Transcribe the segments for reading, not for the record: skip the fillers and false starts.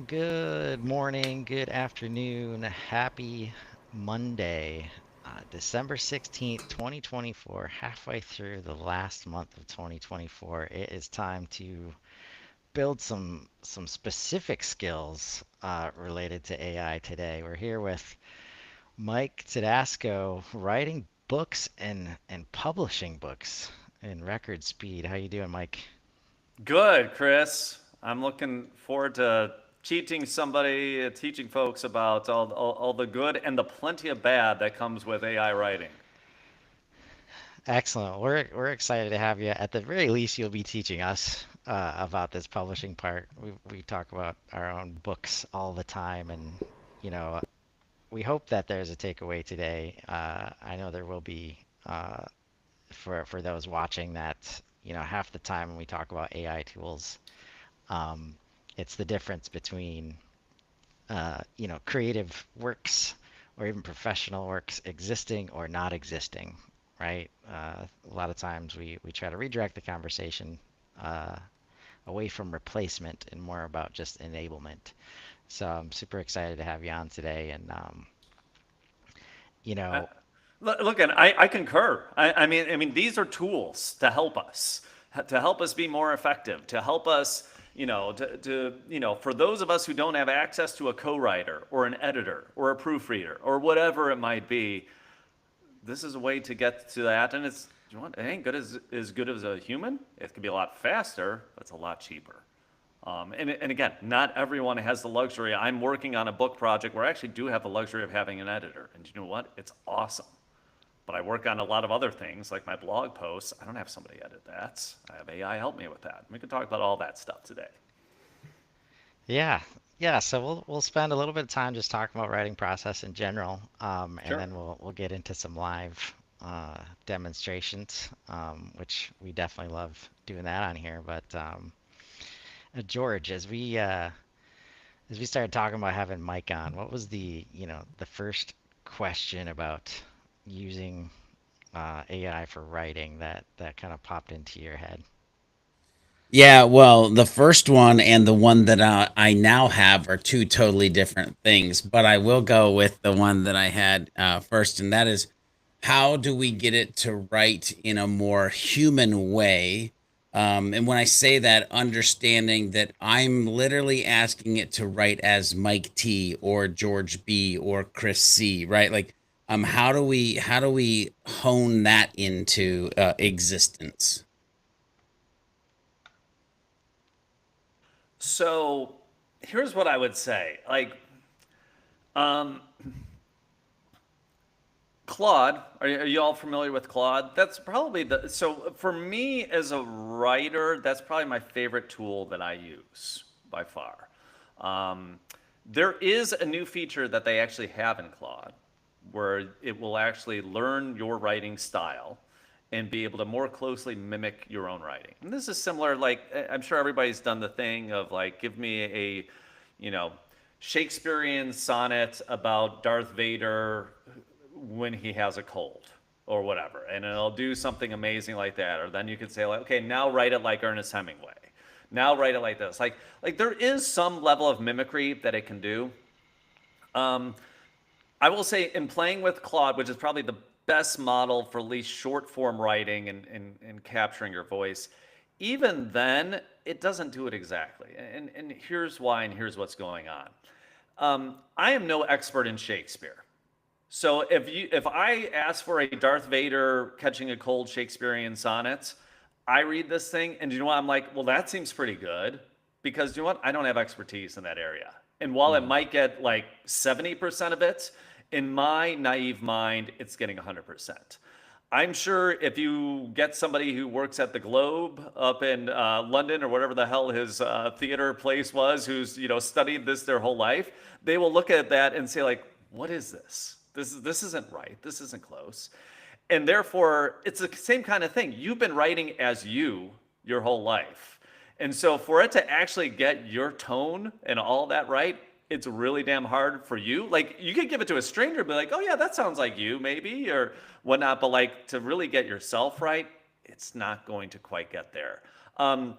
Good morning, good afternoon, happy Monday, December 16th, 2024, halfway through the last month of 2024. It is time to build some specific skills related to AI today. We're here with Mike Todasco, writing books and publishing books in record speed. How you doing, Mike? Good, Chris. I'm looking forward to teaching folks about all the good and the plenty of bad that comes with AI writing. Excellent. We're excited to have you. At the very least, you'll be teaching us about this publishing part. We talk about our own books all the time, and you know, we hope that there's a takeaway today. I know there will be for those watching that half the time when we talk about AI tools, um, it's the difference between creative works or even professional works existing or not existing, right? A lot of times we try to redirect the conversation uh, away from replacement and more about just enablement. So I'm super excited to have you on today. And, you Uh, know, Look, and I concur. I mean, these are tools to help us be more effective, to help us, for those of us who don't have access to a co-writer or an editor or a proofreader or whatever it might be, this is a way to get to that, and it ain't good as a human. It could be a lot faster, but it's a lot cheaper. And again, not everyone has the luxury. I'm working on a book project where I actually do have the luxury of having an editor, and you know what? It's awesome. But I work on a lot of other things, like my blog posts. I don't have somebody edit that. I have AI help me with that. We can talk about all that stuff today. yeah, yeah. So we'll spend a little bit of time just talking about writing process in general, and Sure. then we'll get into some live demonstrations, which we definitely love doing that on here. But George, as we started talking about having Mike on, what was the first question about using AI for writing that kind of popped into your head? Yeah, well, the first one and the one that I now have are two totally different things, but I will go with the one that I had first, and that is how do we get it to write in a more human way? And when I say that, understanding that I'm literally asking it to write as Mike T or George B or Chris C, right? Like, how do we hone that into existence? So here's what I would say. Um, Claude, are you all familiar with Claude? That's probably so for me as a writer, that's probably my favorite tool that I use by far. Um, there is a new feature that they actually have in Claude where it will actually learn your writing style and be able to more closely mimic your own writing. And this is similar, like, I'm sure everybody's done the thing of like, give me a, you know, Shakespearean sonnet about Darth Vader when he has a cold or whatever, and it'll do something amazing like that. Or then you could say like, okay, now write it like Ernest Hemingway. Now write it like this. Like there is some level of mimicry that it can do. Um, I will say in playing with Claude, which is probably the best model for at least short form writing and capturing your voice, even then, it doesn't do it exactly. And here's why, and here's what's going on. I am no expert in Shakespeare. So if I ask for a Darth Vader catching a cold Shakespearean sonnet, I read this thing and you know what? I'm like, well, that seems pretty good because you know what? I don't have expertise in that area. And while it Hmm. might get like 70% of it, in my naive mind, it's getting 100%. I'm sure if you get somebody who works at the Globe up in London or whatever the hell his theater place was, who's studied this their whole life, they will look at that and say like, "What is this? This isn't right. This isn't close." And therefore, it's the same kind of thing. You've been writing as you your whole life. And so for it to actually get your tone and all that right, it's really damn hard for you. Like you could give it to a stranger, and be like, oh yeah, that sounds like you, maybe, or whatnot. But like to really get yourself right, it's not going to quite get there. Um,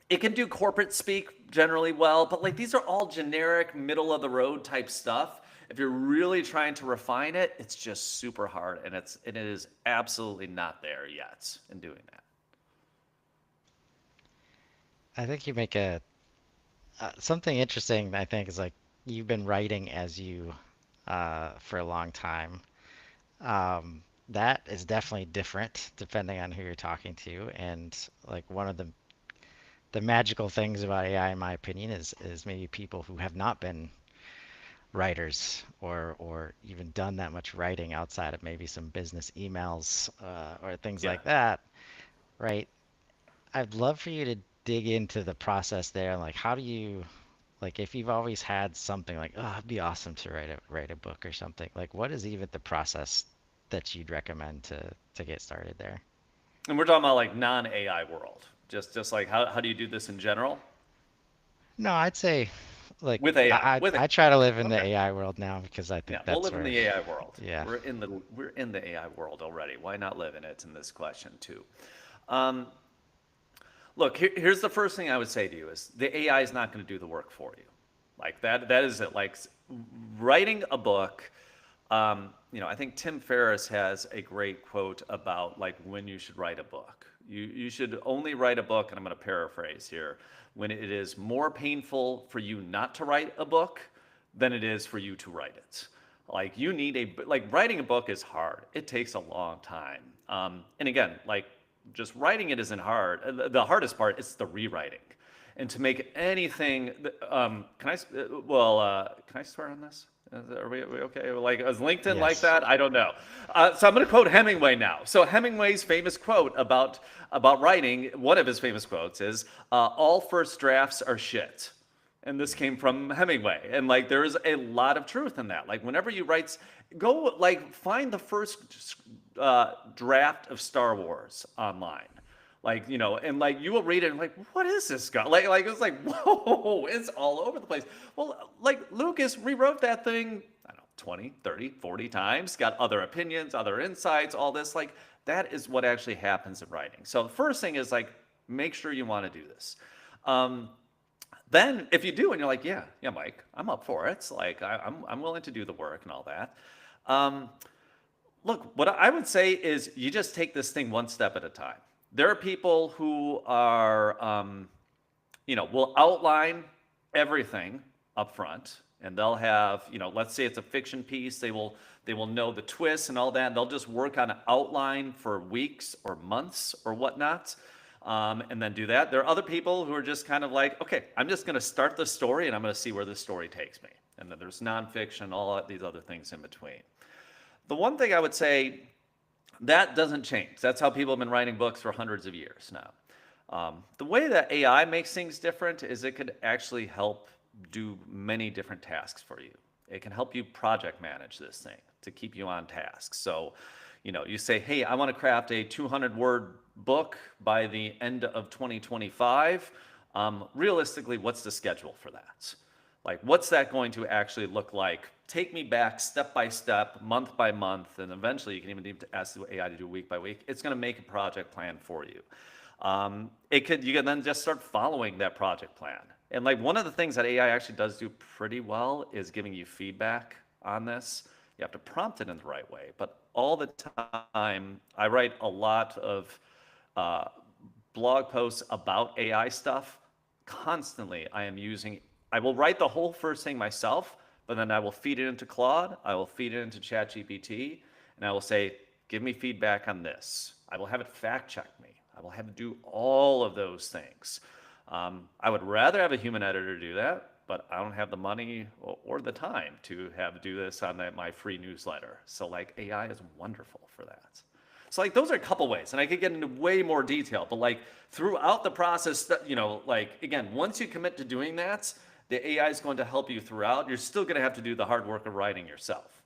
It can do corporate speak generally well, but like these are all generic, middle of the road type stuff. If you're really trying to refine it, it's just super hard, and it is absolutely not there yet in doing that. I think you make a something interesting. I think is like you've been writing as you for a long time. That is definitely different depending on who you're talking to, and like one of the magical things about AI, in my opinion, is maybe people who have not been writers or even done that much writing outside of maybe some business emails or things Yeah. like that, right? I'd love for you to dig into the process there. Like, how do you, like, if you've always had something like, oh, it'd be awesome to write a book or something. Like, what is even the process that you'd recommend to get started there? And we're talking about like non-AI world. Just like how do you do this in general? No, I'd say, like, With AI. I With I try to AI. live in the Okay. AI world now because I think Yeah, we'll that's live in where, the AI world. yeah. We're in the AI world already. Why not live in it in this question too? Um, Look, here's the first thing I would say to you is the AI is not going to do the work for you. Like that is it. Like writing a book, I think Tim Ferriss has a great quote about like when you should write a book. You should only write a book, and I'm going to paraphrase here, when it is more painful for you not to write a book than it is for you to write it. Like you need like writing a book is hard. It takes a long time. And again, like just writing it isn't hard. The hardest part is the rewriting. And to make anything, can I swear on this? Are we okay? Like, is LinkedIn like Yes. that? I don't know. So I'm going to quote Hemingway now. So Hemingway's famous quote about writing, one of his famous quotes is, "All first drafts are shit." And this came from Hemingway. And like, there is a lot of truth in that. Like, whenever you write, go like find the first draft of Star Wars online. Like, and like you will read it and like, what is this guy? Like it's like, whoa, it's all over the place. Well, like Lucas rewrote that thing, I don't know, 20, 30, 40 times, got other opinions, other insights, all this. Like, that is what actually happens in writing. So the first thing is like, make sure you want to do this. Um, then if you do and you're like, yeah, yeah, Mike, I'm up for it. It's like I'm willing to do the work and all that. Um, Look, what I would say is you just take this thing one step at a time. There are people who are, will outline everything up front, and they'll have, let's say it's a fiction piece, they will know the twists and all that, and they'll just work on an outline for weeks or months or whatnot, and then do that. There are other people who are just kind of like, okay, I'm just going to start the story, and I'm going to see where this story takes me. And then there's nonfiction, all these other things in between. The one thing I would say that doesn't change. That's how people have been writing books for hundreds of years now. The way that AI makes things different is it could actually help do many different tasks for you. It can help you project manage this thing to keep you on task. So, you say, hey, I want to craft a 200-word book by the end of 2025. Realistically, what's the schedule for that? Like, what's that going to actually look like? Take me back step by step, month by month, and eventually you can even ask the AI to do week by week. It's going to make a project plan for you. You can then just start following that project plan. And like one of the things that AI actually does do pretty well is giving you feedback on this. You have to prompt it in the right way, but all the time I write a lot of uh, blog posts about AI stuff. Constantly, I will write the whole first thing myself, but then I will feed it into Claude, I will feed it into ChatGPT, and I will say, give me feedback on this. I will have it fact check me. I will have it do all of those things. I would rather have a human editor do that, but I don't have the money or the time to do this on my free newsletter. So like AI is wonderful for that. So like those are a couple ways, and I could get into way more detail, but like throughout the process, like again, once you commit to doing that, the AI is going to help you throughout. You're still going to have to do the hard work of writing yourself.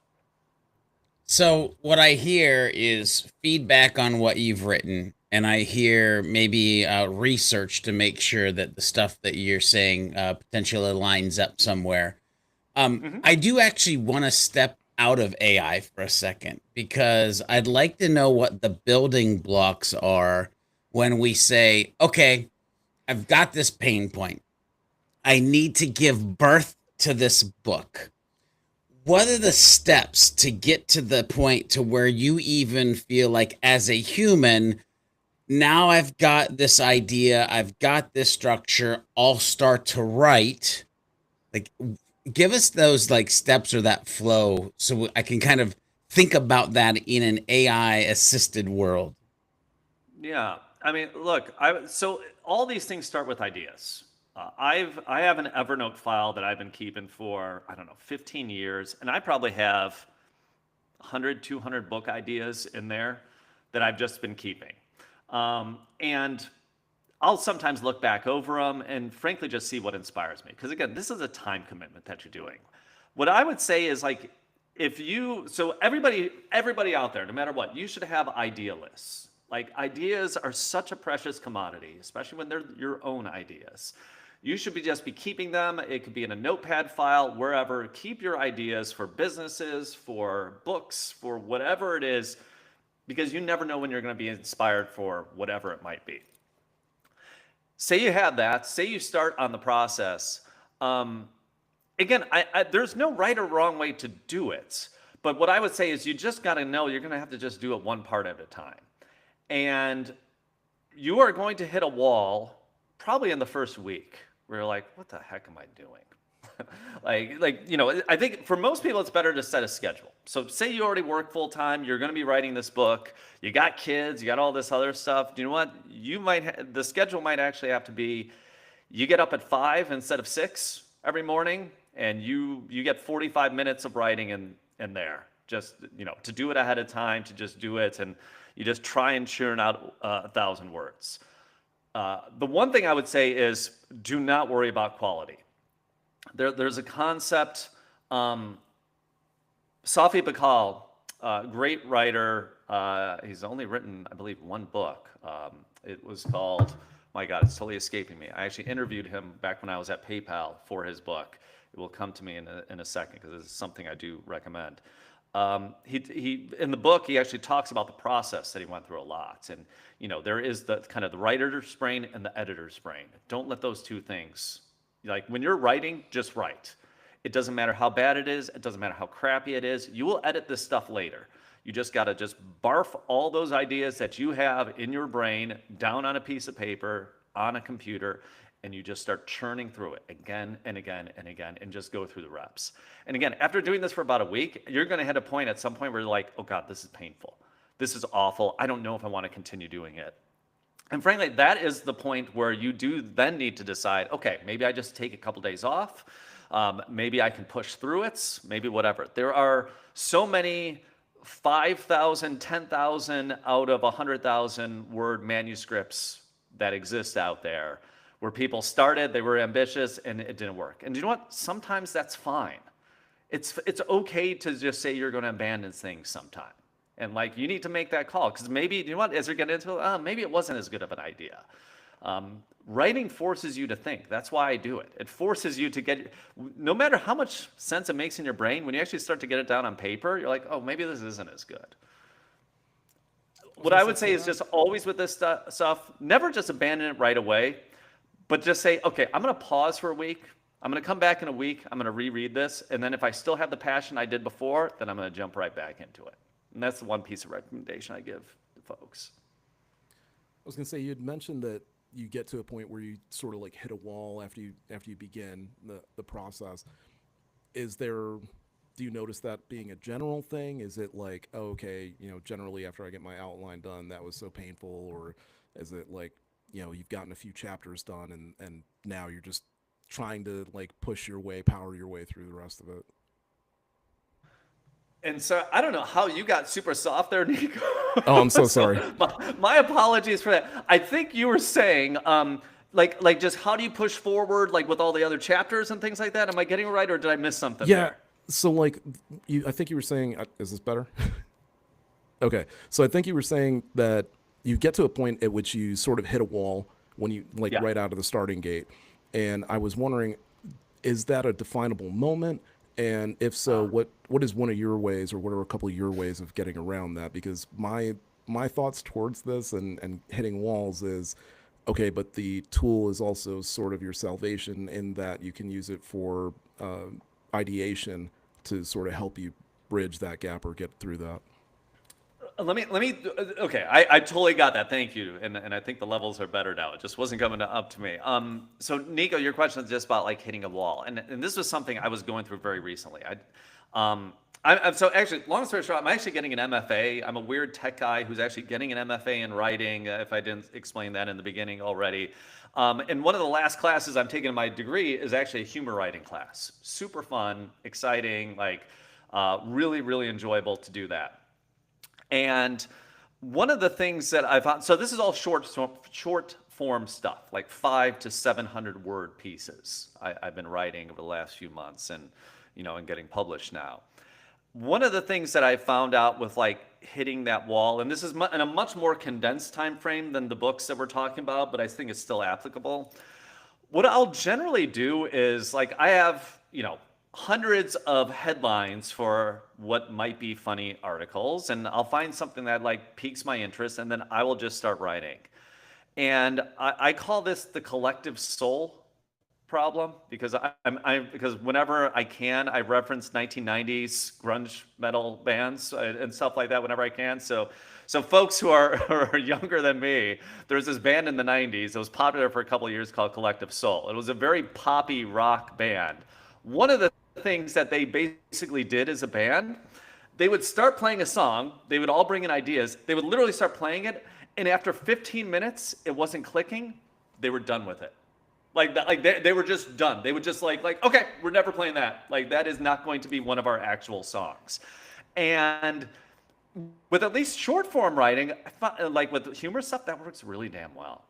So what I hear is feedback on what you've written, and I hear maybe research to make sure that the stuff that you're saying potentially lines up somewhere. Hmm. I do actually want to step out of AI for a second because I'd like to know what the building blocks are when we say, okay, I've got this pain point. I need to give birth to this book. What are the steps to get to the point to where you even feel like as a human, now I've got this idea, I've got this structure, I'll start to write. Like, give us those like steps or that flow so I can kind of think about that in an AI assisted world. Yeah, I mean, look, so all these things start with ideas. I have an Evernote file that I've been keeping for, I don't know, 15 years, and I probably have 100, 200 book ideas in there that I've just been keeping. And I'll sometimes look back over them and frankly just see what inspires me. Because again, this is a time commitment that you're doing. What I would say is like, if you, so everybody out there, no matter what, you should have idea lists. Like ideas are such a precious commodity, especially when they're your own ideas. You should be keeping them. It could be in a notepad file, wherever. Keep your ideas for businesses, for books, for whatever it is, because you never know when you're going to be inspired for whatever it might be. Say you have that. Say you start on the process. Again, there's no right or wrong way to do it. But what I would say is you just got to know you're going to have to just do it one part at a time. And you are going to hit a wall probably in the first week where you're like, what the heck am I doing? I think for most people, it's better to set a schedule. So say you already work full time, you're going to be writing this book, you got kids, you got all this other stuff. You know what? The schedule might actually have to be, you get up at 5 instead of 6 every morning, and you get 45 minutes of writing in there. Just, to do it ahead of time, to just do it, and you just try and churn out 1,000 words. The one thing I would say is do not worry about quality. There's a concept, Safi Bacall, great writer. He's only written, I believe, one book. It was called, my God, it's totally escaping me. I actually interviewed him back when I was at PayPal for his book. It will come to me in a second because it's something I do recommend. He in the book, he actually talks about the process that he went through a lot. And, there is the kind of the writer's brain and the editor's brain. Don't let those two things, like when you're writing, just write. It doesn't matter how bad it is. It doesn't matter how crappy it is. You will edit this stuff later. You just got to just barf all those ideas that you have in your brain down on a piece of paper, on a computer, and you just start churning through it again and again and again and just go through the reps. And again, after doing this for about a week, you're going to hit a point at some point where you're like, oh God, this is painful. This is awful. I don't know if I want to continue doing it. And frankly, that is the point where you do then need to decide, okay, maybe I just take a couple days off. Maybe I can push through it, maybe whatever. There are so many 5,000, 10,000 out of 100,000 word manuscripts that exist out there where people started, they were ambitious, and it didn't work. And you know what? Sometimes that's fine. It's okay to just say you're going to abandon things sometime. And like, you need to make that call because maybe, you know what, as you're getting into it, maybe it wasn't as good of an idea. Writing forces you to think. That's why I do it. It forces you to get, no matter how much sense it makes in your brain, when you actually start to get it down on paper, you're like, oh, maybe this isn't as good. What I would say is just always with this stuff, never just abandon it right away, but just say, okay, I'm going to pause for a week. I'm going to come back in a week. I'm going to reread this. And then if I still have the passion I did before, then I'm going to jump right back into it. And that's the one piece of recommendation I give to folks. I was going to say, you had mentioned that you get to a point where you sort of like hit a wall after you begin the process. Do you notice that being a general thing? Is it like, oh, okay, generally after I get my outline done, that was so painful? Or is it like, you've gotten a few chapters done and now you're just trying to like power your way through the rest of it? And so I don't know how you got super soft there, Nico. Oh, I'm so sorry. My apologies for that. I think you were saying, like just how do you push forward, like with all the other chapters and things like that? Am I getting it right, or did I miss something? Yeah. There? So like, I think you were saying, is this better? Okay. So I think you were saying that you get to a point at which you sort of hit a wall when you right out of the starting gate, and I was wondering, is that a definable moment? And if so, what is one of your ways, or what are a couple of your ways of getting around that? Because my thoughts towards this and hitting walls is, okay, but the tool is also sort of your salvation in that you can use it for ideation to sort of help you bridge that gap or get through that. Okay, I totally got that. Thank you. And I think the levels are better now. It just wasn't coming up to me. So Nico, your question is just about like hitting a wall. And this was something I was going through very recently. So actually, long story short, I'm actually getting an MFA. I'm a weird tech guy who's actually getting an MFA in writing, if I didn't explain that in the beginning already. And one of the last classes I'm taking in my degree is actually a humor writing class. Super fun, exciting, like really, really enjoyable to do that. And one of the things that I found, so this is all short form stuff, like 500 to 700 word pieces I've been writing over the last few months and, and getting published now. One of the things that I found out with like hitting that wall, and this is in a much more condensed time frame than the books that we're talking about, but I think it's still applicable. What I'll generally do is like I have, hundreds of headlines for what might be funny articles, and I'll find something that like piques my interest, and then I will just start writing. And I call this the collective soul problem because because whenever I can, I reference 1990s grunge metal bands and stuff like that whenever I can. So folks who are, who are younger than me, there's this band in the 90s that was popular for a couple of years called Collective Soul. It was a very poppy rock band. One of the things that they basically did as a band, they would start playing a song, they would all bring in ideas, they would literally start playing it, and after 15 minutes, it wasn't clicking, they were done with it. Like that, like they were just done. They would just like, okay, we're never playing that. Like that is not going to be one of our actual songs. And with at least short form writing, I found, like with humor stuff, that works really damn well.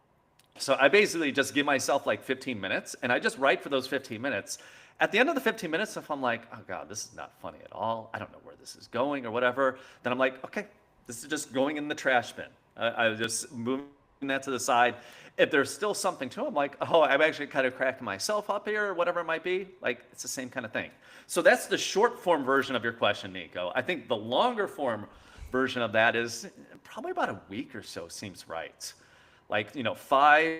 So I basically just give myself like 15 minutes and I just write for those 15 minutes. At the end of the 15 minutes, if I'm like, oh God, this is not funny at all, I don't know where this is going or whatever, then I'm like, okay, this is just going in the trash bin. I just moving that to the side. If there's still something to it, I'm like, oh, I'm actually kind of cracking myself up here or whatever it might be. Like, it's the same kind of thing. So that's the short form version of your question, Nico. I think the longer form version of that is probably about a week or so seems right. Like, 5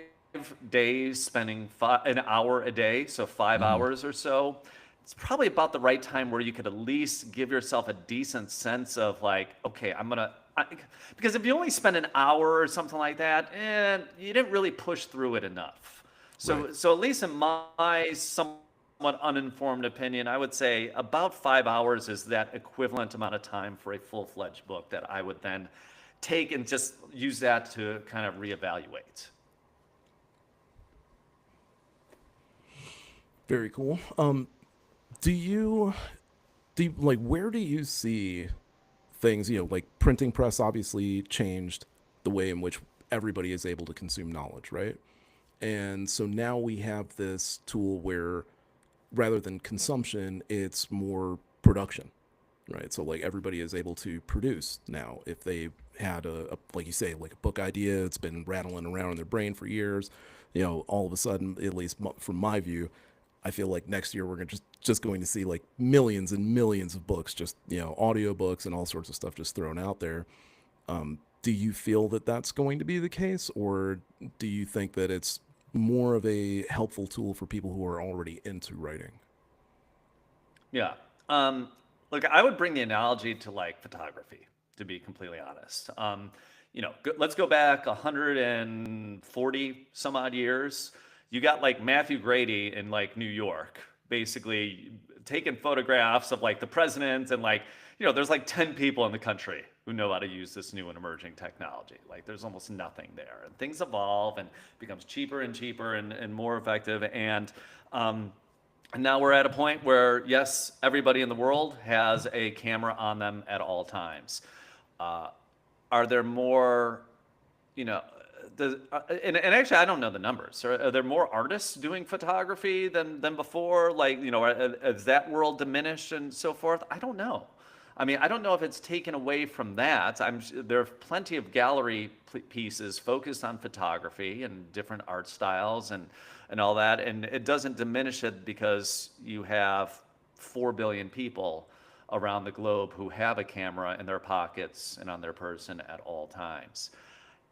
days spending an hour a day, so 5 hours or so. It's probably about the right time where you could at least give yourself a decent sense of like, okay, because if you only spend an hour or something like that, you didn't really push through it enough. So, Right. so at least in my somewhat uninformed opinion, I would say about 5 hours is that equivalent amount of time for a full-fledged book that I would then take and just use that to kind of reevaluate. Very cool. Do you like where do you see things? Like printing press obviously changed the way in which everybody is able to consume knowledge, right? And so now we have this tool where rather than consumption, it's more production, right? So like everybody is able to produce now. If they had like you say, like a book idea, it's been rattling around in their brain for years, all of a sudden, at least from my view, I feel like next year we're just going to see like millions and millions of books, just audio books and all sorts of stuff just thrown out there. Do you feel that that's going to be the case, or do you think that it's more of a helpful tool for people who are already into writing? Yeah. Look, I would bring the analogy to like photography, to be completely honest. Let's go back 140 some odd years. You got like Matthew Grady in like New York, basically taking photographs of like the president and like, there's like 10 people in the country who know how to use this new and emerging technology. Like there's almost nothing there, and things evolve and becomes cheaper and cheaper and more effective. And now we're at a point where, yes, everybody in the world has a camera on them at all times. Are there more, and actually, I don't know the numbers. Are there more artists doing photography than before? Like, has that world diminished and so forth? I don't know. I mean, I don't know if it's taken away from that. There are plenty of gallery pieces focused on photography and different art styles and all that, and it doesn't diminish it because you have 4 billion people around the globe who have a camera in their pockets and on their person at all times.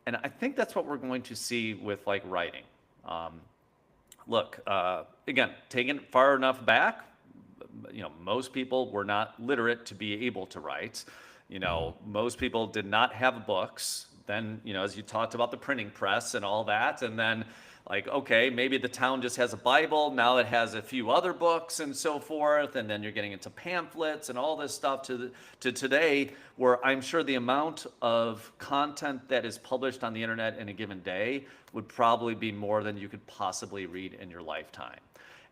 And I think that's what we're going to see with like writing. Um, Look, again, taking it far enough back, most people were not literate to be able to write. Most people did not have books. Then, as you talked about the printing press and all that, and then like, okay, maybe the town just has a Bible. Now it has a few other books and so forth. And then you're getting into pamphlets and all this stuff to today, where I'm sure the amount of content that is published on the internet in a given day would probably be more than you could possibly read in your lifetime.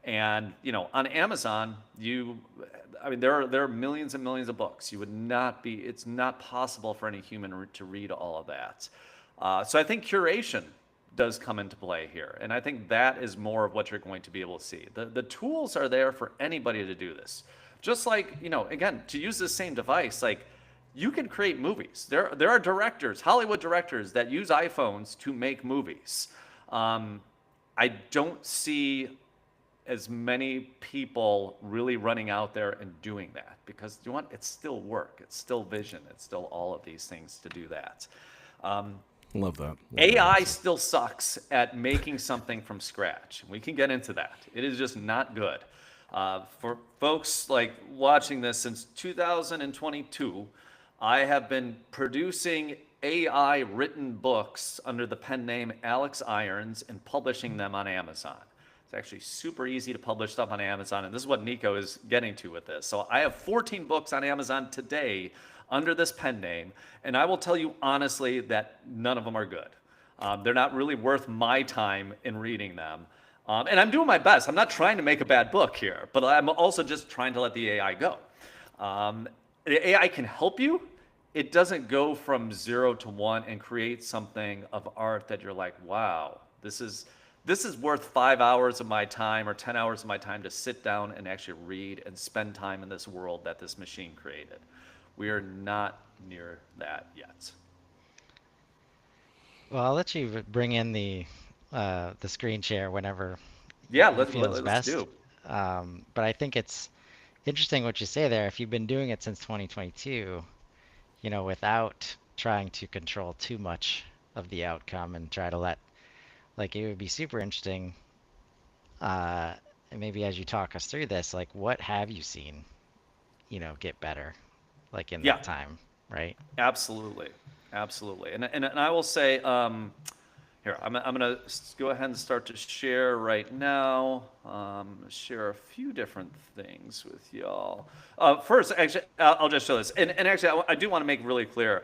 And on Amazon, there are millions and millions of books. It's not possible for any human to read all of that. So I think curation does come into play here, and I think that is more of what you're going to be able to see. The tools are there for anybody to do this. Just like again, to use the same device, like you can create movies. There are directors, Hollywood directors, that use iPhones to make movies. I don't see as many people really running out there and doing that, because it's still work, it's still vision, it's still all of these things to do that. Love that. Love AI that. still sucks at making something from scratch. We can get into that. It is just not good. For folks like watching this since 2022, I have been producing AI written books under the pen name Alex Irons and publishing them on Amazon. It's actually super easy to publish stuff on Amazon, and this is what Nico is getting to with this. So I have 14 books on Amazon today under this pen name, and I will tell you honestly that none of them are good. They're not really worth my time in reading them. And I'm doing my best. I'm not trying to make a bad book here, but I'm also just trying to let the AI go. The AI can help you. It doesn't go from 0 to 1 and create something of art that you're like, wow, this is worth 5 hours of my time or 10 hours of my time to sit down and actually read and spend time in this world that this machine created. We are not near that yet. Well, I'll let you bring in the screen share whenever Yeah, you feel is let's best. do. But I think it's interesting what you say there. If you've been doing it since 2022, without trying to control too much of the outcome and try to like, it would be super interesting, and maybe as you talk us through this, like, what have you seen, get better, like in Yeah, that time, right? absolutely, absolutely. And I will say, here, I'm gonna go ahead and start to share right now. Share a few different things with y'all. First, actually, I'll just show this. And actually, I do want to make really clear.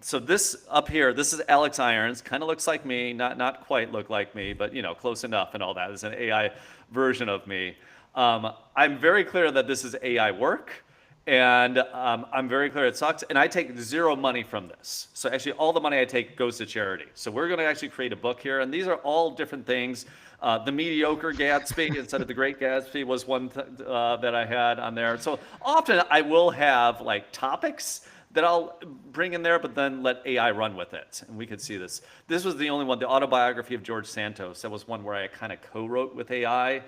So this up here, this is Alex Irons. Kind of looks like me, not quite look like me, but close enough and all that. It's an AI version of me. I'm very clear that this is AI work. And I'm very clear it sucks, and I take zero money from this. So actually, all the money I take goes to charity. So we're going to actually create a book here, and these are all different things. The mediocre Gatsby instead of the Great Gatsby was one that I had on there. So often I will have like topics that I'll bring in there, but then let AI run with it. And we could see this. This was the only one, the autobiography of George Santos. That was one where I kind of co-wrote with AI.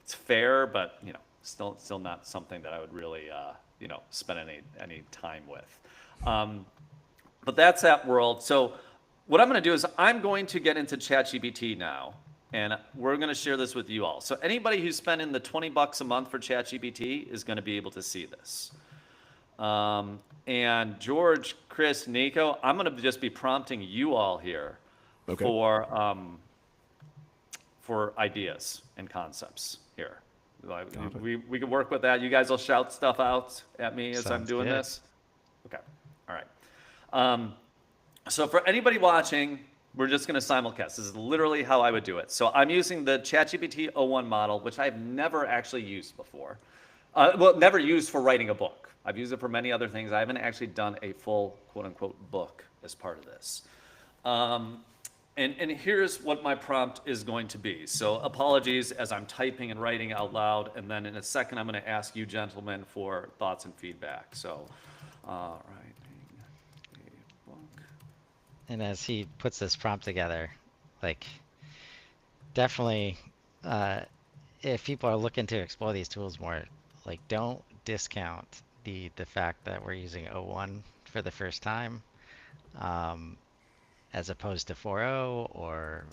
It's fair, but still not something that I would really spend any time with. But that's that world. So what I'm going to do is I'm going to get into ChatGPT now, and we're going to share this with you all. So anybody who's spending the $20 a month for ChatGPT is going to be able to see this. And George, Chris, Nico, I'm going to just be prompting you all here Okay. for ideas and concepts here. Like, Got it. we can work with that. You guys will shout stuff out at me as I'm Sounds doing good. this. Okay. All right. So for anybody watching, we're just going to simulcast. This is literally how I would do it. So I'm using the ChatGPT o1 model, which I've never actually used before. Never used for writing a book. I've used it for many other things. I haven't actually done a full quote-unquote book as part of this. And here's what my prompt is going to be. So apologies as I'm typing and writing out loud, and then in a second I'm going to ask you gentlemen for thoughts and feedback. So, writing a book. And as he puts this prompt together, like, definitely, if people are looking to explore these tools more, like, don't discount the fact that we're using O1 for the first time. as opposed to 4.0, or,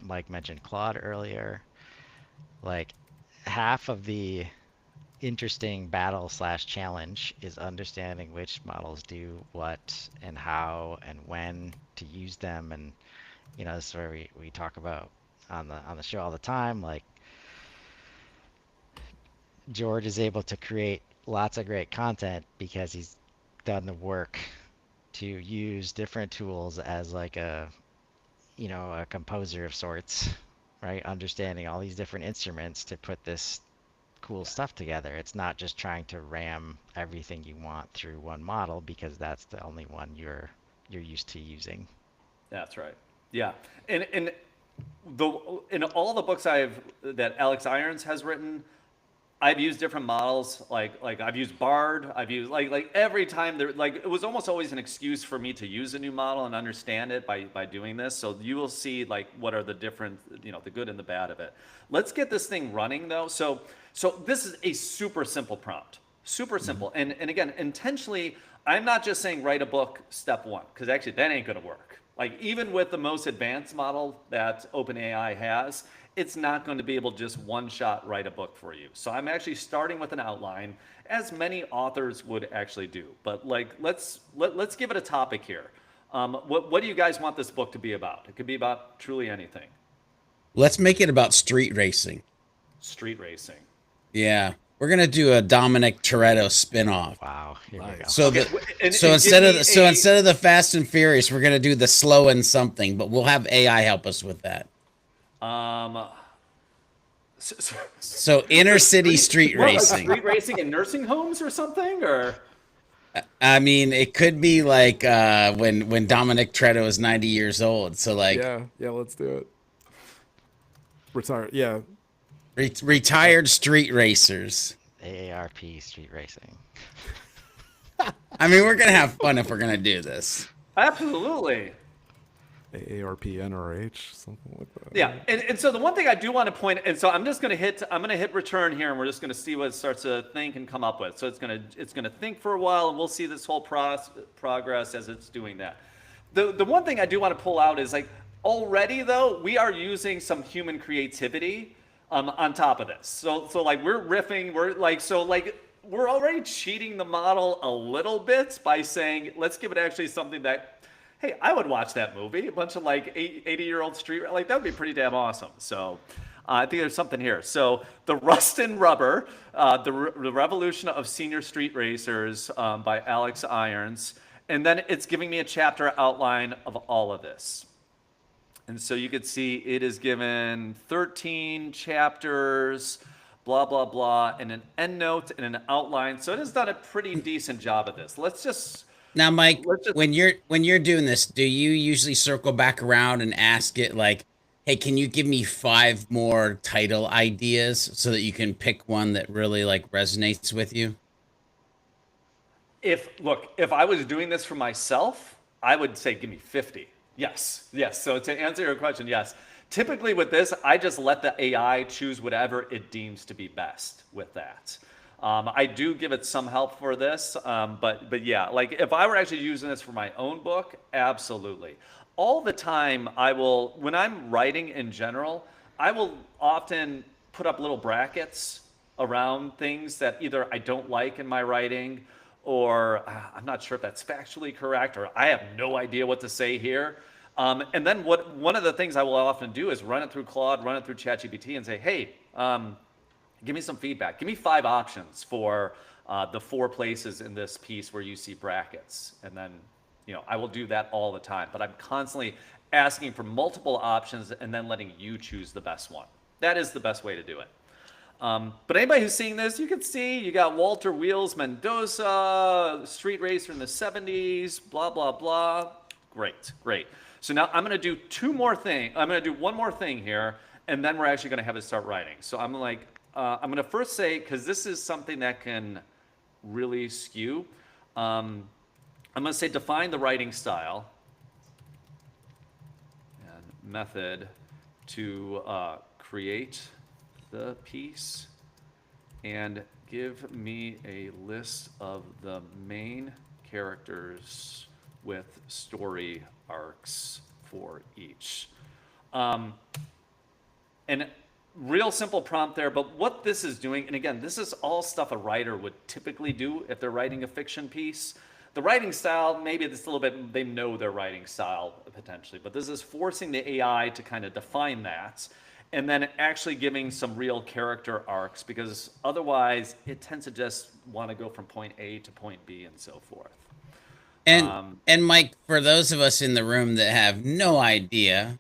Mike mentioned Claude earlier. Like, half of the interesting battle slash challenge is understanding which models do what and how and when to use them. And, this is where we talk about on the show all the time. Like, George is able to create lots of great content because he's done the work to use different tools as like a composer of sorts, right? Understanding all these different instruments to put this cool stuff together. It's not just trying to ram everything you want through one model because that's the only one you're used to using. That's right. Yeah, and in all the books that Alex Irons has written, I've used different models. Like I've used Bard. I've used like every time there, like it was almost always an excuse for me to use a new model and understand it by doing this. So you will see like what are the different, the good and the bad of it. Let's get this thing running though. So this is a super simple prompt, super simple. And again, intentionally, I'm not just saying write a book step one, because actually that ain't gonna work. Like even with the most advanced model that OpenAI has, it's not going to be able to just one shot write a book for you. So I'm actually starting with an outline, as many authors would actually do. But like let's give it a topic here. What do you guys want this book to be about? It could be about truly anything. Let's make it about street racing. Street racing. Yeah. We're gonna do a Dominic Toretto spinoff. Wow, here we go. So Okay, so instead of the Fast and Furious, we're gonna do the Slow and Something, but we'll have AI help us with that. So inner city street racing. Street racing in nursing homes or something, or I mean, it could be like when Dominic Toretto is 90 years old. So like, yeah, let's do it. Retire. Yeah, retired street racers. AARP street racing. I mean, we're gonna have fun if we're gonna do this. absolutely. AARP NRH, something like that. Yeah, and so the one thing I do want to point, and so I'm gonna hit return here, and we're just gonna see what it starts to think and come up with. So it's gonna think for a while, and we'll see this whole progress as it's doing that. The one thing I do want to pull out is like already though we are using some human creativity on top of this. So like we're riffing, we're already cheating the model a little bit by saying let's give it actually something that, hey, I would watch that movie. A bunch of like 80-year-old street, like that would be pretty damn awesome. So I think there's something here. So the Rust and Rubber, the Revolution of Senior Street Racers by Alex Irons. And then it's giving me a chapter outline of all of this. And so you could see it is given 13 chapters, blah, blah, blah, and an endnote and an outline. So it has done a pretty decent job of this. Now, Mike, when you're doing this, do you usually circle back around and ask it like, "Hey, can you give me 5 more title ideas so that you can pick one that really like resonates with you?" If I was doing this for myself, I would say give me 50. Yes. So to answer your question, yes. Typically with this, I just let the AI choose whatever it deems to be best with that. I do give it some help for this, but yeah, like if I were actually using this for my own book, absolutely. All the time, when I'm writing in general, I will often put up little brackets around things that either I don't like in my writing, or I'm not sure if that's factually correct, or I have no idea what to say here. And then one of the things I will often do is run it through Claude, run it through ChatGPT, and say, hey, give me some feedback. Give me 5 options for the 4 places in this piece where you see brackets. And then, I will do that all the time. But I'm constantly asking for multiple options and then letting you choose the best one. That is the best way to do it. But anybody who's seeing this, you can see you got Walter Wheels Mendoza, street racer in the 70s, blah, blah, blah. Great. So now I'm going to do 2 more things. I'm going to do one more thing here, and then we're actually going to have it start writing. So I'm like, I'm going to first say, because this is something that can really skew, I'm going to say define the writing style and method to create the piece, and give me a list of the main characters with story arcs for each. And real simple prompt there, but what this is doing, and again, this is all stuff a writer would typically do if they're writing a fiction piece. The writing style, maybe it's a little bit, they know their writing style potentially, but this is forcing the AI to kind of define that, and then actually giving some real character arcs, because otherwise it tends to just want to go from point A to point B and so forth. And Mike, for those of us in the room that have no idea,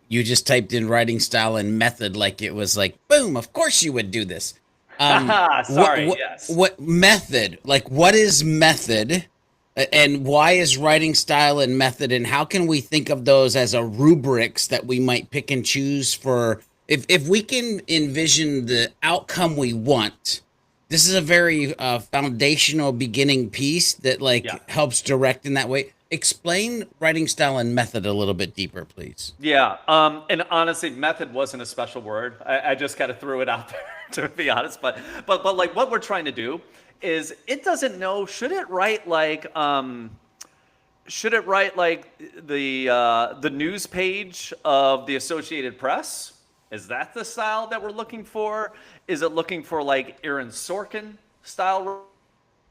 you just typed in writing style and method like it was like, boom, of course you would do this. Sorry, yes. What method? Like, what is method? And why is writing style and method? And how can we think of those as a rubrics that we might pick and choose for? If we can envision the outcome we want, this is a very foundational beginning piece that helps direct in that way. Explain writing style and method a little bit deeper, please. Yeah, and honestly, method wasn't a special word. I just kind of threw it out there to be honest. But like what we're trying to do is it doesn't know, should it write like the news page of the Associated Press? Is that the style that we're looking for? Is it looking for like Aaron Sorkin style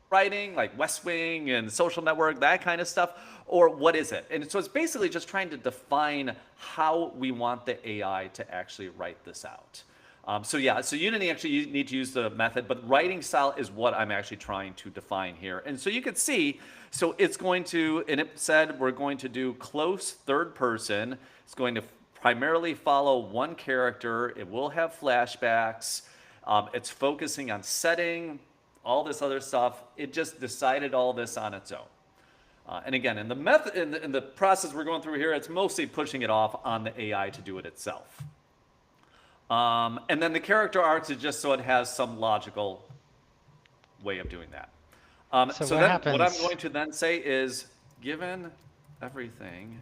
writing, like West Wing and Social Network, that kind of stuff? Or what is it? And so it's basically just trying to define how we want the AI to actually write this out. So you didn't actually need to use the method, but writing style is what I'm actually trying to define here. And so you could see, so it's going to, and it said we're going to do close third person. It's going to primarily follow one character. It will have flashbacks. It's focusing on setting, all this other stuff. It just decided all this on its own. And again, in the method, in the process we're going through here, it's mostly pushing it off on the AI to do it itself. And then the character arcs is just so it has some logical way of doing that. So then what I'm going to then say is, given everything,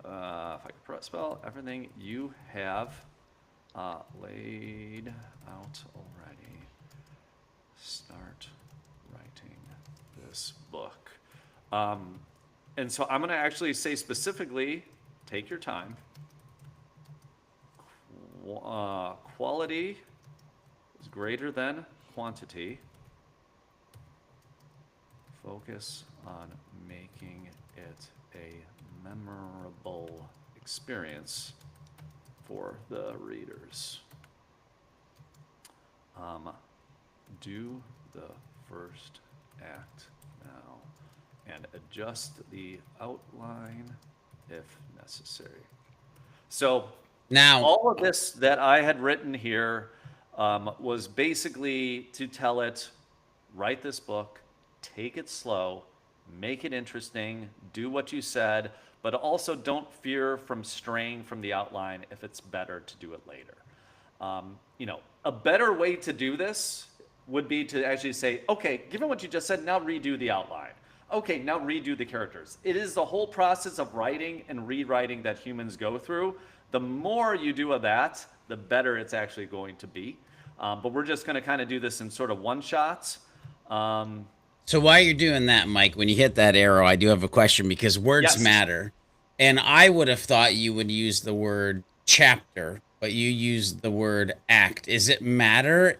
if I can spell everything you have laid out already, start writing this book. And so I'm going to actually say specifically, take your time. Quality is greater than quantity. Focus on making it a memorable experience for the readers. Do the first act now and adjust the outline if necessary. So now, all of this that I had written here was basically to tell it, write this book, take it slow, make it interesting, do what you said, but also don't fear from straying from the outline if it's better to do it later. A better way to do this would be to actually say, okay, given what you just said, now redo the outline. Okay, now redo the characters. It is the whole process of writing and rewriting that humans go through. The more you do of that, the better it's actually going to be. But we're just going to kind of do this in sort of one shots. So while you're doing that, Mike, when you hit that arrow, I do have a question because words matter. And I would have thought you would use the word chapter, but you use the word act. Is it matter?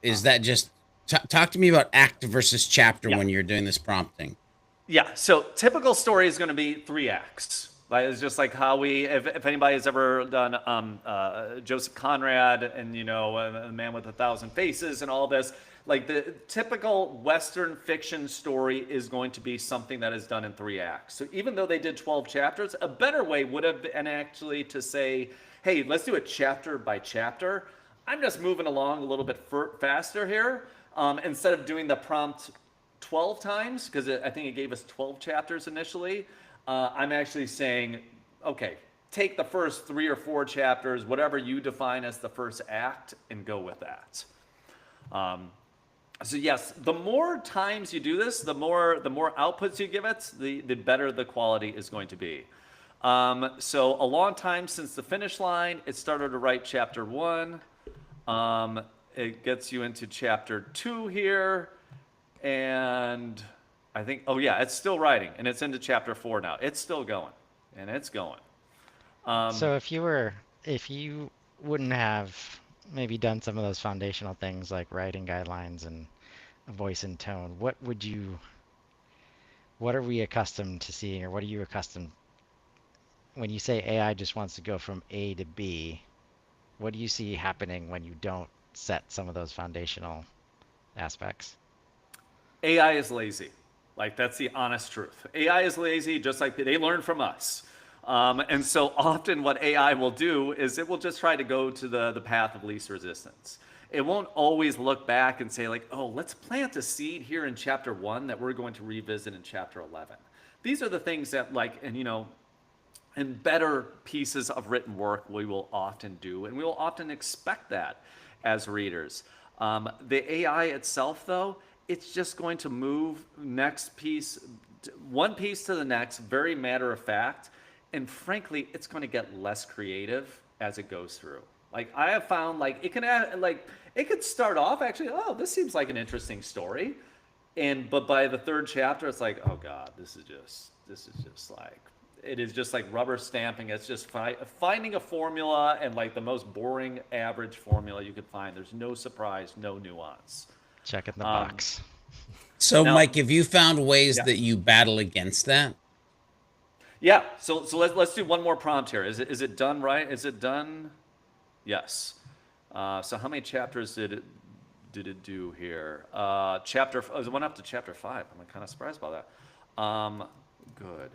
Is that just... Talk to me about act versus chapter when you're doing this prompting. Yeah, so typical story is going to be 3 acts. It's just like how if anybody has ever done Joseph Conrad and, The Man with 1,000 Faces and all this, like the typical Western fiction story is going to be something that is done in 3 acts. So even though they did 12 chapters, a better way would have been actually to say, hey, let's do it chapter by chapter. I'm just moving along a little bit faster here. Instead of doing the prompt 12 times, because I think it gave us 12 chapters initially, I'm actually saying, okay, take the first 3 or 4 chapters, whatever you define as the first act, and go with that. So yes, the more times you do this, the more outputs you give it, the better the quality is going to be. So a long time since the finish line, it started to write chapter 1. It gets you into chapter 2 here, and I think, oh yeah, it's still writing, and it's into chapter 4 now. It's still going, and it's going. Um, So if you wouldn't have maybe done some of those foundational things like writing guidelines and voice and tone, what are we accustomed to seeing, or what are you accustomed when you say AI just wants to go from A to B? What do you see happening when you don't set some of those foundational aspects? AI is lazy. Like, that's the honest truth. AI is lazy, just like they learn from us. And so often what AI will do is it will just try to go to the path of least resistance. It won't always look back and say like, oh, let's plant a seed here in chapter 1 that we're going to revisit in chapter 11. These are the things that like, and in better pieces of written work we will often do, and we will often expect that as readers. The AI itself, though, it's just going to move next piece, one piece to the next, very matter of fact, and frankly, it's going to get less creative as it goes through. Like I have found, like it can add, like it could start off actually, oh, this seems like an interesting story, but by the third chapter, it's like, oh god, this is just like it is just like rubber stamping. It's just finding a formula and like the most boring average formula you could find. There's no surprise, no nuance. Checking the Um, box. So, now, Mike, have you found ways yeah, that you battle against that? yeah. So let's do one more prompt here. Is it done right? Is it done? Yes. So how many chapters did it do here? It went up to chapter 5. I'm kind of surprised by that. Good.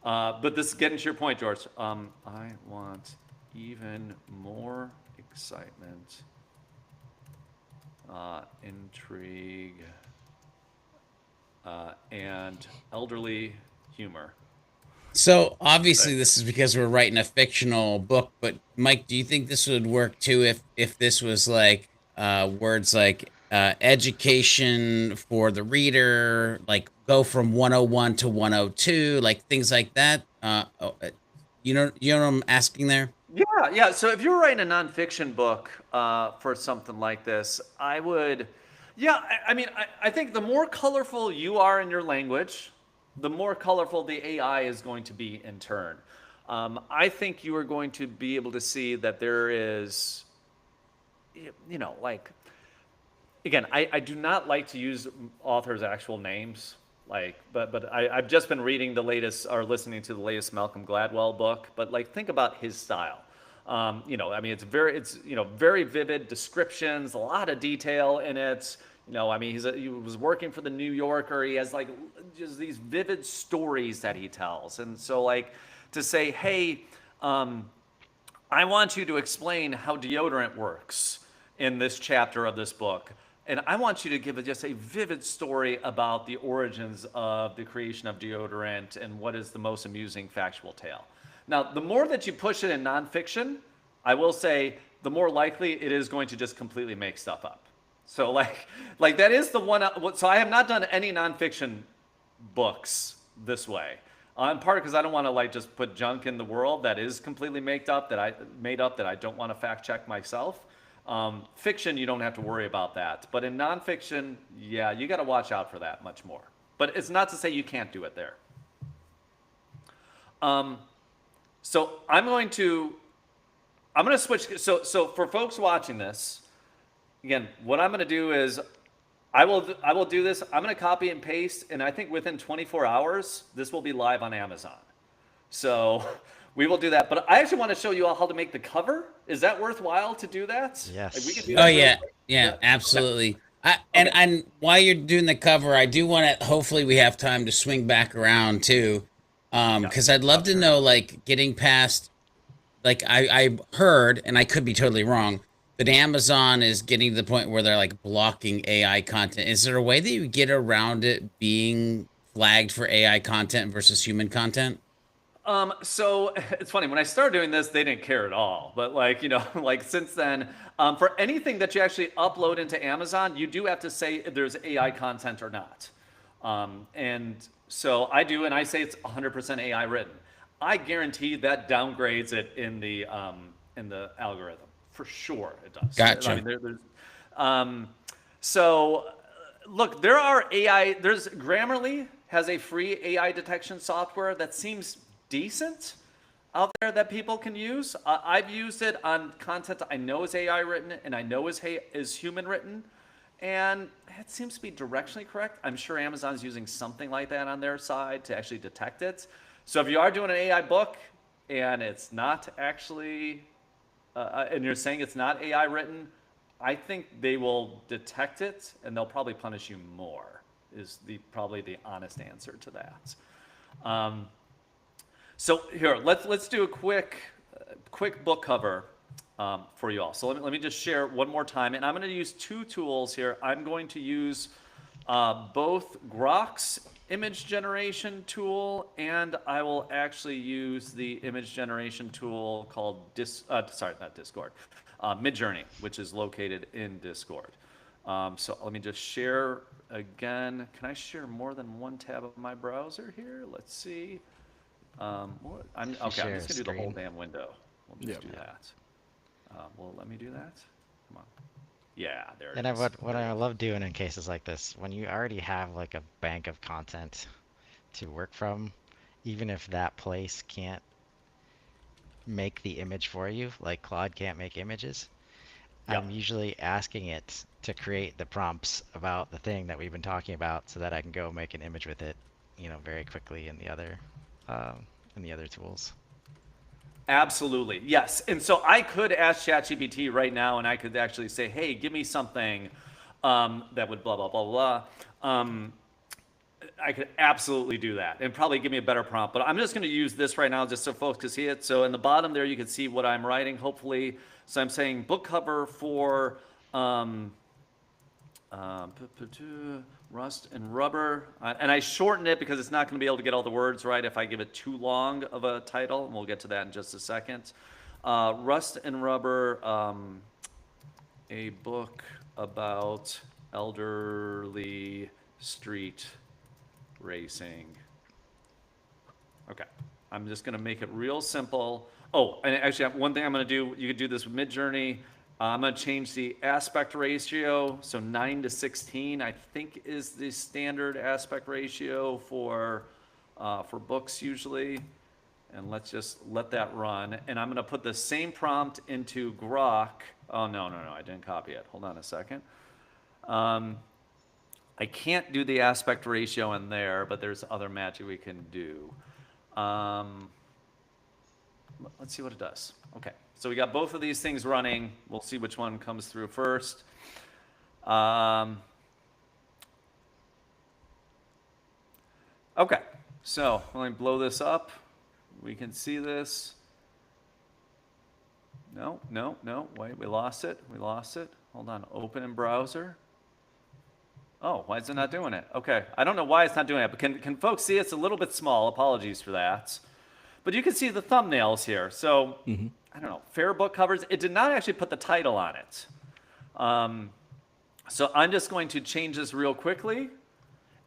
But this is getting to your point, George. I want even more excitement, intrigue, and elderly humor. So obviously Right. this is because we're writing a fictional book, but Mike, do you think this would work too if this was like words like education for the reader, like go from 101 to 102, like things like that? You know what I'm asking there? Yeah, yeah. So if you were writing a nonfiction book for something like this, I would, yeah, I mean, I think the more colorful you are in your language, the more colorful the AI is going to be in turn. I think you are going to be able to see that there is, like, again, I do not like to use authors' actual names. Like, but I've just been reading the latest or listening to the latest Malcolm Gladwell book. But like, think about his style. I mean, very vivid descriptions, a lot of detail in it. I mean, he was working for the New Yorker. He has like just these vivid stories that he tells, and so like to say, hey, I want you to explain how deodorant works in this chapter of this book. And I want you to give just a vivid story about the origins of the creation of deodorant and what is the most amusing factual tale. Now, the more that you push it in nonfiction, I will say, the more likely it is going to just completely make stuff up. So like that is the one. So I have not done any nonfiction books this way. In part because I don't want to like just put junk in the world that is completely made up that I don't want to fact check myself. Fiction, you don't have to worry about that. But in nonfiction, yeah, you got to watch out for that much more. But it's not to say you can't do it there. So I'm going to switch. So for folks watching this, again, what I'm going to do is I will do this. I'm going to copy and paste, and I think within 24 hours, this will be live on Amazon. So we will do that. But I actually want to show you all how to make the cover. Is that worthwhile to do that? Like we can Yes. do Oh that real yeah, quick. yeah, Yeah. Okay. absolutely. And Okay. and while you're doing the cover, I do want to. Hopefully, we have time to swing back around too, Yeah. because I'd love Love to to hear it. know, like, getting past. Like, I heard, and I could be totally wrong, that Amazon is getting to the point where they're like blocking AI content. Is there a way that you get around it being flagged for AI content versus human content? So it's funny when I started doing this, they didn't care at all. But like like since then, for anything that you actually upload into Amazon, you do have to say if there's AI content or not. And so I do, and I say it's 100% AI written. I guarantee that downgrades it in the algorithm for sure. It does. I Gotcha. mean, there's um, so look, there are AI. There's Grammarly has a free AI detection software that seems decent out there that people can use. I've used it on content I know is AI written and I know is human written, and it seems to be directionally correct. I'm sure Amazon's using something like that on their side to actually detect it. So if you are doing an AI book and it's not actually, and you're saying it's not AI written, I think they will detect it and they'll probably punish you more. Is probably the honest answer to that. So here, let's do a quick book cover for you all. So let me just share one more time, and I'm going to use two tools here. I'm going to use both Grok's image generation tool, and I will actually use the image generation tool called Midjourney, which is located in Discord. So let me just share again. Can I share more than one tab of my browser here? Let's see. I'm just gonna do the whole damn window. We'll just do that. Well, let me do that. Come on. Yeah, there it And is. what I love doing in cases like this, when you already have like a bank of content to work from, even if that place can't make the image for you, like Claude can't make images, I'm usually asking it to create the prompts about the thing that we've been talking about so that I can go make an image with it, very quickly in the other tools. Absolutely, yes. And so I could ask ChatGPT right now, and I could actually say, "Hey, give me something that would blah blah blah blah." I could absolutely do that, and probably give me a better prompt. But I'm just going to use this right now, just so folks can see it. So in the bottom there, you can see what I'm writing. Hopefully, so I'm saying book cover for Rust and Rubber, and I shortened it because it's not going to be able to get all the words right if I give it too long of a title, and we'll get to that in just a second. Rust and Rubber, a book about elderly street racing. Okay, I'm just going to make it real simple. Oh, and actually, one thing I'm going to do, you could do this with Midjourney. I'm going to change the aspect ratio. So 9:16, I think, is the standard aspect ratio for books usually. And let's just let that run. And I'm going to put the same prompt into Grok. Oh, no, I didn't copy it. Hold on a second. I can't do the aspect ratio in there, but there's other magic we can do. Let's see what it does. Okay, so we got both of these things running. We'll see which one comes through first. Okay, so let me blow this up. We can see this. No, wait, we lost it. Hold on, open in browser. Oh, why is it not doing it? Okay, I don't know why it's not doing it, but can folks see it's a little bit small? Apologies for that. But you can see the thumbnails here. So, I don't know, fair book covers. It did not actually put the title on it. So I'm just going to change this real quickly.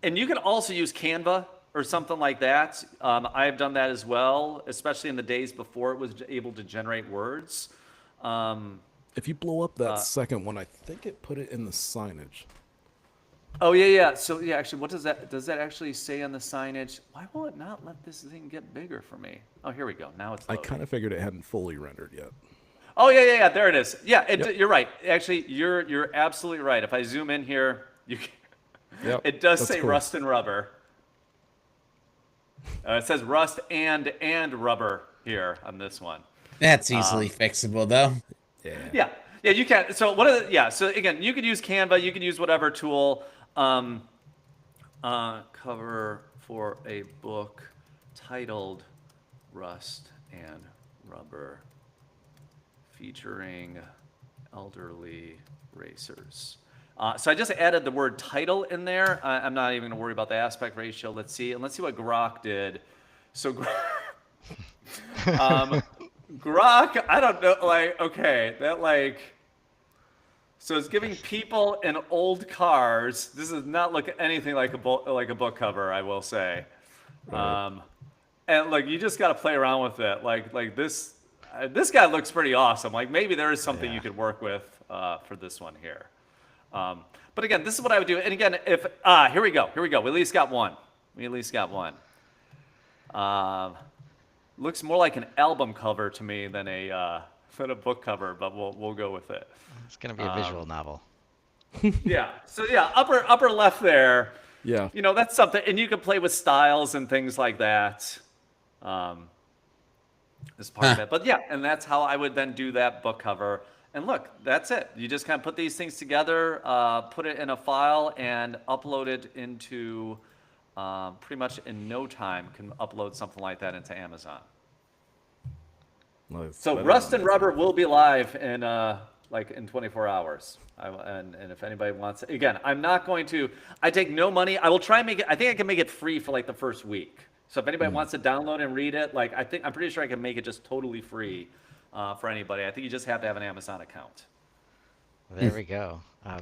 And you can also use Canva or something like that. I've done that as well, especially in the days before it was able to generate words. If you blow up that second one, I think it put it in the signage. Oh, yeah. So, yeah, actually, what does that actually say on the signage? Why will it not let this thing get bigger for me? Oh, here we go. Now it's loading. I kind of figured it hadn't fully rendered yet. Oh, yeah. There it is. Yeah, you're right. Actually, you're absolutely right. If I zoom in here, it does say cool. Rust and Rubber. It says Rust and Rubber here on this one. That's easily fixable, though. Yeah, you can. So so again, you could use Canva. You could use whatever tool. Cover for a book titled Rust and Rubber, featuring elderly racers. So I just added the word title in there. I'm not even going to worry about the aspect ratio. Let's see what Grok did. So Grok, I don't know, so it's giving people in old cars. This does not look anything like a book cover, I will say. Right. And you just got to play around with it. This guy looks pretty awesome. Maybe there is something you could work with for this one here. But again, this is what I would do. And again, if here we go. We at least got one. We at least got one. Looks more like an album cover to me than a book cover, but we'll go with it. It's gonna be a visual novel. Yeah. So yeah, upper left there. Yeah. That's something, and you can play with styles and things like that. As part of it, but yeah, and that's how I would then do that book cover. And look, that's it. You just kind of put these things together, put it in a file, and upload it into pretty much in no time. Can upload something like that into Amazon. Nice. So Better Rust than and Rubber will be live in like in 24 hours. And if anybody wants, again, I'm not going to. I take no money. I will try and make it. I think I can make it free for like the first week. So if anybody wants to download and read it, like I'm pretty sure I can make it just totally free for anybody. I think you just have to have an Amazon account. There we go.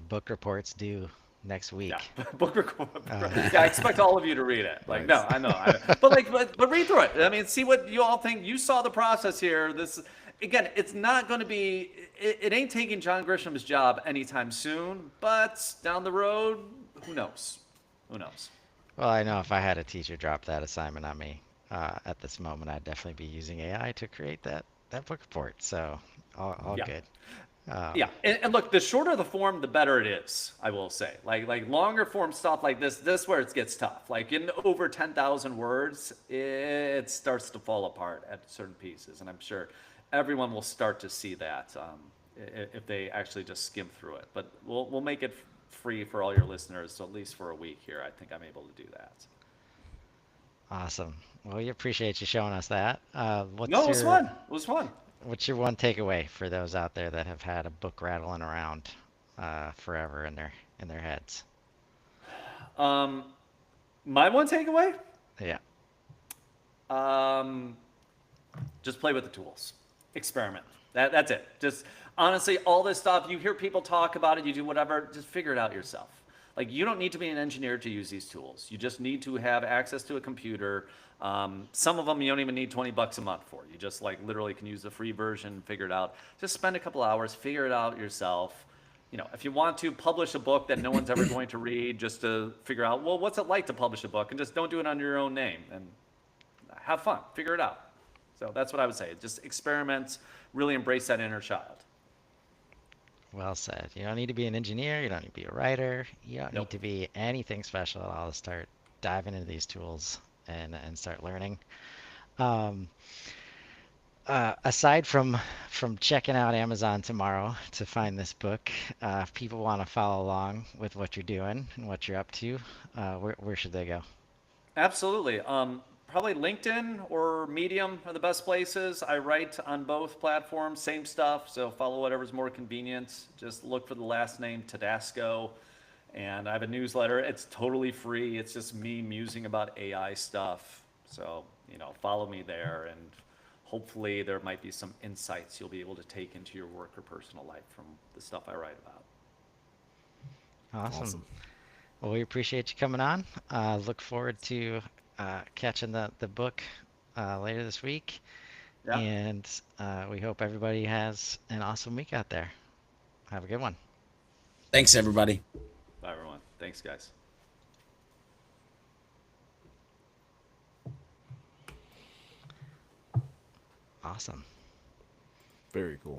Book reports due next week. Yeah, book record. Yeah, I expect all of you to read it. Like, Nice. no, I know, but read through it. I mean, see what you all think. You saw the process here. This, again, it's not going to be. It ain't taking John Grisham's job anytime soon. But down the road, who knows? Who knows? Well, I know if I had a teacher drop that assignment on me at this moment, I'd definitely be using AI to create that book report. So all Yeah. good. Yeah, and look, the shorter the form, the better it is. I will say, like longer form stuff like this where it gets tough. Like in over 10,000 words, it starts to fall apart at certain pieces, and I'm sure everyone will start to see that if they actually just skim through it. But we'll make it free for all your listeners, so at least for a week here. I think I'm able to do that. Awesome. Well, we appreciate you showing us that. No, it was fun. It was fun. What's your one takeaway for those out there that have had a book rattling around forever in their heads? My one takeaway. Yeah. Just play with the tools, experiment. That's it. Just honestly, all this stuff, you hear people talk about it, you do whatever, just figure it out yourself. Like, you don't need to be an engineer to use these tools. You just need to have access to a computer. Some of them you don't even need $20 a month for. You just like literally can use the free version, figure it out. Just spend a couple hours, figure it out yourself. If you want to publish a book that no one's ever going to read, just to figure out, well, what's it like to publish a book, and just don't do it under your own name, and have fun, figure it out. So that's what I would say. Just experiment, really embrace that inner child. Well said. You don't need to be an engineer. You don't need to be a writer. You don't need Nope. to be anything special at all to start diving into these tools and start learning. Um, aside from checking out Amazon tomorrow to find this book, if people want to follow along with what you're doing and what you're up to, where should they go? Absolutely. Probably LinkedIn or Medium are the best places. I write on both platforms, same stuff. So follow whatever's more convenient. Just look for the last name, Todasco. And I have a newsletter. It's totally free. It's just me musing about AI stuff. So, follow me there, and hopefully there might be some insights you'll be able to take into your work or personal life from the stuff I write about. Awesome. Well, we appreciate you coming on. Look forward to catching the book later this week. Yeah. And we hope everybody has an awesome week out there. Have a good one. Thanks, everybody. Bye, everyone. Thanks, guys. Awesome. Very cool.